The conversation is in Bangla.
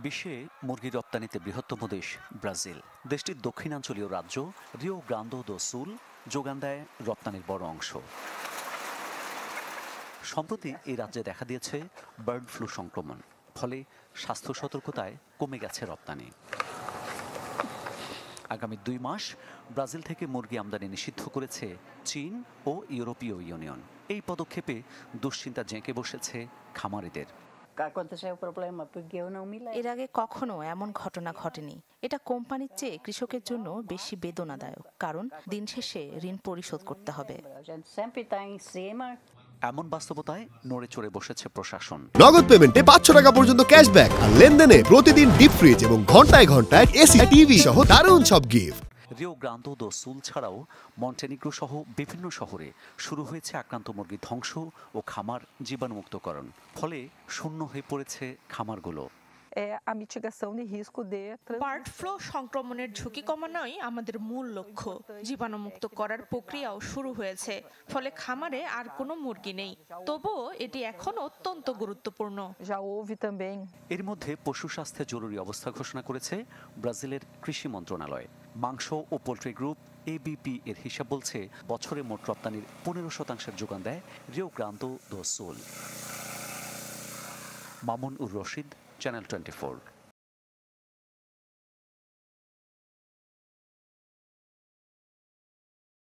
বিশ্বে মুরগি রপ্তানিতে বৃহত্তম দেশ ব্রাজিল। দেশটির দক্ষিণাঞ্চলীয় রাজ্য রিও গ্রান্দো দো সুল যোগান দেয় রপ্তানির বড় অংশ। সম্প্রতি এই রাজ্যে দেখা দিয়েছে বার্ড ফ্লু সংক্রমণ, ফলে স্বাস্থ্য সতর্কতায় কমে গেছে রপ্তানি। আগামী 2 মাস ব্রাজিল থেকে মুরগি আমদানি নিষিদ্ধ করেছে চীন ও ইউরোপীয় ইউনিয়ন। এই পদক্ষেপে দুশ্চিন্তা জেঁকে বসেছে খামারিদের। এর আগে কখনো এমন ঘটনা ঘটেনি। এটা কোম্পানির চেয়ে কৃষকের জন্য বেশি বেদনাদায়ক, কারণ দিন শেষে ঋণ পরিশোধ করতে হবে। এমন বাস্তবতায় নড়ে চড়ে বসেছে প্রশাসন। নগদ পেমেন্টে 500 টাকা পর্যন্ত ক্যাশব্যাক আর লেনদেনে প্রতিদিন ডিপ ফ্রিজ এবং ঘন্টায় ঘন্টায় এসি টিভি সহ দারুণ সব গিফট। রিও গ্রান্দো দো সুল ছাড়াও মন্টেনিগ্রো সহ বিভিন্ন শহরে শুরু হয়েছে আক্রান্ত মুরগি ধ্বংস ও খামার জীবাণুমুক্তকরণ। ফলে শূন্য হয়ে পড়েছে খামারগুলো। বার্ড ফ্লু সংক্রমণের ঝুঁকি কমানোই আমাদের মূল লক্ষ্য। জীবাণুমুক্ত করার প্রক্রিয়াও শুরু হয়েছে, ফলে খামারে আর কোনো মুরগি নেই। তবুও এটি এখন অত্যন্ত গুরুত্বপূর্ণ। এর মধ্যে পশু স্বাস্থ্যে জরুরি অবস্থা ঘোষণা করেছে ব্রাজিলের কৃষি মন্ত্রণালয়। মাংস ও পোল্ট্রি গ্রুপ এবিপি এর হিসাব বলছে বছরে মোট রপ্তানির 15% যোগান দেয় রিও গ্রান্দো দো সুল। মামুন উর রশিদ, চ্যানেল 24।